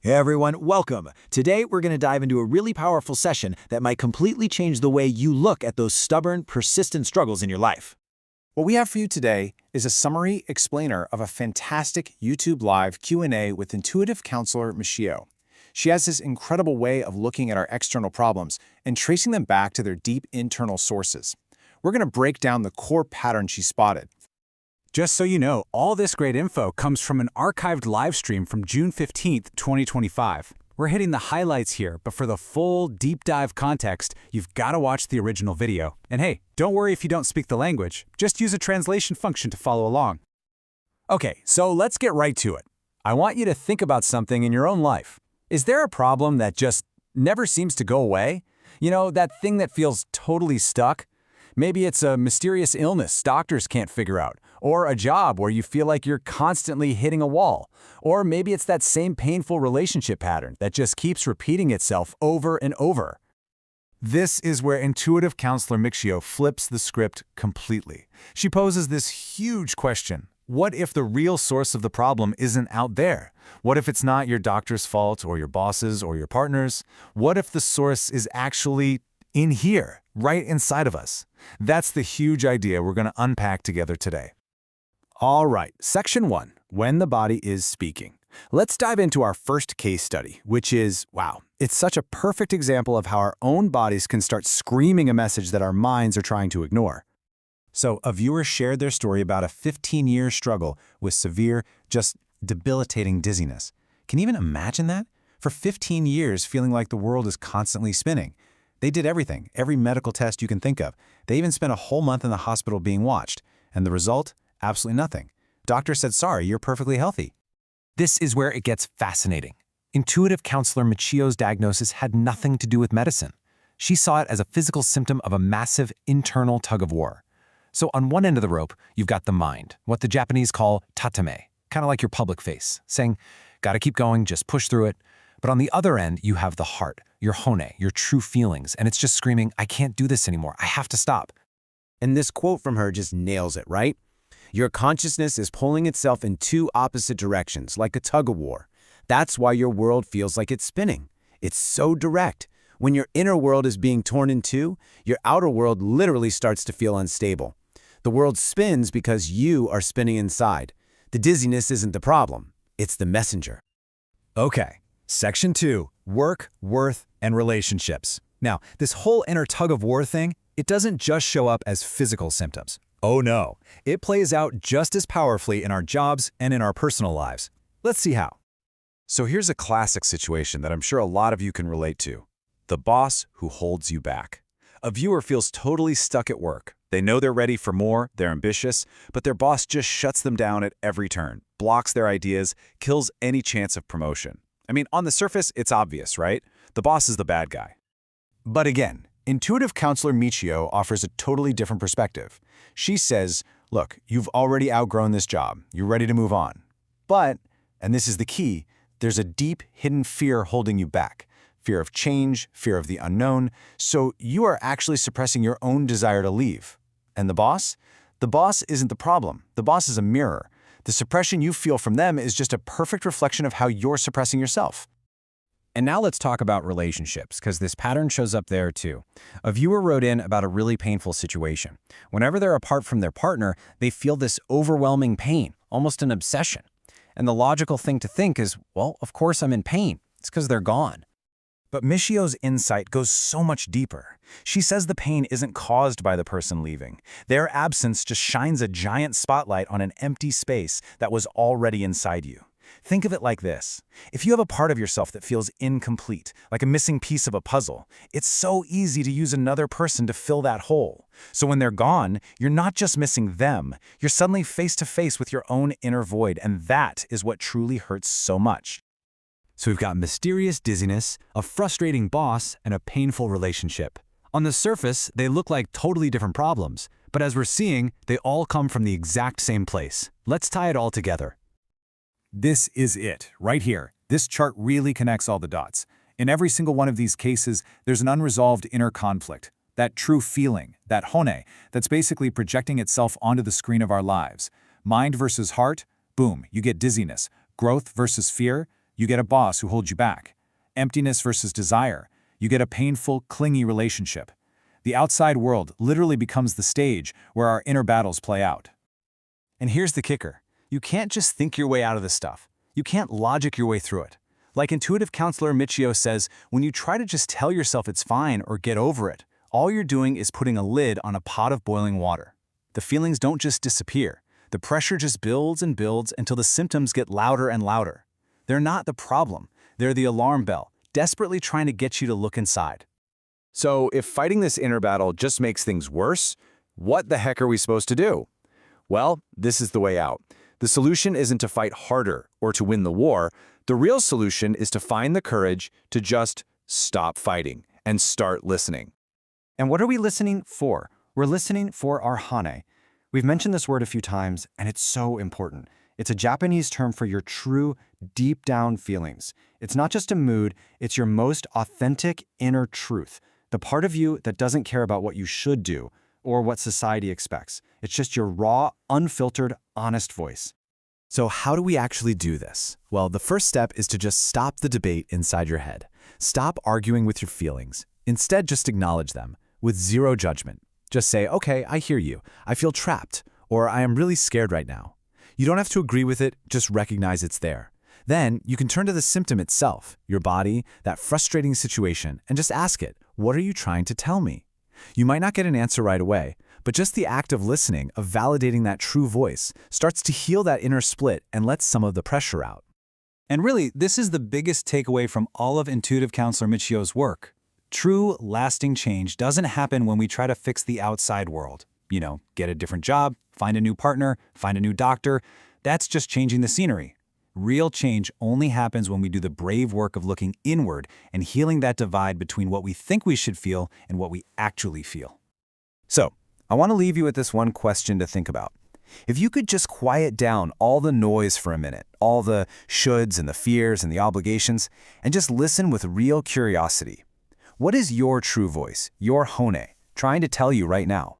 Hey everyone, welcome. Today we're going to dive into a really powerful session that might completely change the way you look at those stubborn, persistent struggles in your life. What we have for you today is a summary explainer of a fantastic YouTube Live Q&A with intuitive counselor Michiyo. She has this incredible way of looking at our external problems and tracing them back to their deep internal sources. We're going to break down the core pattern she spotted. Just so you know, all this great info comes from an archived live stream from June 15th, 2025. We're hitting the highlights here, but for the full, deep dive context, you've got to watch the original video. And hey, don't worry if you don't speak the language. Just use a translation function to follow along. Okay, so let's get right to it. I want you to think about something in your own life. Is there a problem that just never seems to go away? You know, that thing that feels totally stuck? Maybe it's a mysterious illness doctors can't figure out, or a job where you feel like you're constantly hitting a wall. Or maybe it's that same painful relationship pattern that just keeps repeating itself over and over. This is where intuitive counselor Michiyo flips the script completely. She poses this huge question. What if the real source of the problem isn't out there? What if it's not your doctor's fault or your boss's or your partner's? What if the source is actually in here, right inside of us? That's the huge idea we're going to unpack together today. All right, Section 1, When the Body is Speaking. Let's dive into our first case study, which is, wow, it's such a perfect example of how our own bodies can start screaming a message that our minds are trying to ignore. So, a viewer shared their story about a 15-year struggle with severe, just debilitating dizziness. Can you even imagine that? For 15 years, feeling like the world is constantly spinning. They did everything, every medical test you can think of. They even spent a whole month in the hospital being watched. And the result? Absolutely nothing. Doctor said, sorry, you're perfectly healthy. This is where it gets fascinating. Intuitive counselor Michiyo's diagnosis had nothing to do with medicine. She saw it as a physical symptom of a massive internal tug-of-war. So on one end of the rope, you've got the mind, what the Japanese call tatame, kind of like your public face, saying, gotta keep going, just push through it. But on the other end, you have the heart, your hone, your true feelings, and it's just screaming, I can't do this anymore, I have to stop. And this quote from her just nails it, right? Your consciousness is pulling itself in two opposite directions, like a tug-of-war. That's why your world feels like it's spinning. It's so direct. When your inner world is being torn in two, your outer world literally starts to feel unstable. The world spins because you are spinning inside. The dizziness isn't the problem. It's the messenger. Okay, Section 2, Work, Worth, and Relationships. Now, this whole inner tug-of-war thing, it doesn't just show up as physical symptoms. Oh no, it plays out just as powerfully in our jobs and in our personal lives. Let's see how. So here's a classic situation that I'm sure a lot of you can relate to. The boss who holds you back. A viewer feels totally stuck at work. They know they're ready for more, they're ambitious, but their boss just shuts them down at every turn, blocks their ideas, kills any chance of promotion. I mean, on the surface, it's obvious, right? The boss is the bad guy. But again, intuitive counselor Michiyo offers a totally different perspective. She says, look, you've already outgrown this job. You're ready to move on. But, and this is the key, there's a deep hidden fear holding you back. Fear of change, fear of the unknown. So you are actually suppressing your own desire to leave. And the boss? The boss isn't the problem. The boss is a mirror. The suppression you feel from them is just a perfect reflection of how you're suppressing yourself. And now let's talk about relationships, because this pattern shows up there too. A viewer wrote in about a really painful situation. Whenever they're apart from their partner, they feel this overwhelming pain, almost an obsession. And the logical thing to think is, well, of course I'm in pain. It's because they're gone. But Michiyo's insight goes so much deeper. She says the pain isn't caused by the person leaving. Their absence just shines a giant spotlight on an empty space that was already inside you. Think of it like this. If you have a part of yourself that feels incomplete, like a missing piece of a puzzle, it's so easy to use another person to fill that hole. So when they're gone, you're not just missing them, you're suddenly face to face with your own inner void, and that is what truly hurts so much. So we've got mysterious dizziness, a frustrating boss, and a painful relationship. On the surface, they look like totally different problems, but as we're seeing, they all come from the exact same place. Let's tie it all together. This is it, right here. This chart really connects all the dots. In every single one of these cases, there's an unresolved inner conflict. That true feeling, that hone, that's basically projecting itself onto the screen of our lives. Mind versus heart, boom, you get dizziness. Growth versus fear, You get a boss who holds you back. Emptiness versus desire. You get a painful, clingy relationship. The outside world literally becomes the stage where our inner battles play out. And here's the kicker. You can't just think your way out of this stuff. You can't logic your way through it. Like intuitive counselor Michiyo says, when you try to just tell yourself it's fine or get over it, all you're doing is putting a lid on a pot of boiling water. The feelings don't just disappear. The pressure just builds and builds until the symptoms get louder and louder. They're not the problem. They're the alarm bell, desperately trying to get you to look inside. So if fighting this inner battle just makes things worse, what the heck are we supposed to do? Well, this is the way out. The solution isn't to fight harder or to win the war. The real solution is to find the courage to just stop fighting and start listening. And what are we listening for? We're listening for our hane. We've mentioned this word a few times, and it's so important. It's a Japanese term for your true, deep-down feelings. It's not just a mood, it's your most authentic inner truth, the part of you that doesn't care about what you should do or what society expects. It's just your raw, unfiltered, honest voice. So how do we actually do this? Well, the first step is to just stop the debate inside your head. Stop arguing with your feelings. Instead, just acknowledge them with zero judgment. Just say, okay, I hear you. I feel trapped, or I am really scared right now. You don't have to agree with it, just recognize it's there. Then you can turn to the symptom itself, your body, that frustrating situation, and just ask it, what are you trying to tell me? You might not get an answer right away, but just the act of listening, of validating that true voice, starts to heal that inner split and lets some of the pressure out. And really, this is the biggest takeaway from all of intuitive counselor Michiyo's work. True, lasting change doesn't happen when we try to fix the outside world. You know, get a different job, find a new partner, find a new doctor. That's just changing the scenery. Real change only happens when we do the brave work of looking inward and healing that divide between what we think we should feel and what we actually feel. So, I want to leave you with this one question to think about. If you could just quiet down all the noise for a minute, all the shoulds and the fears and the obligations, and just listen with real curiosity. What is your true voice, your hone, trying to tell you right now?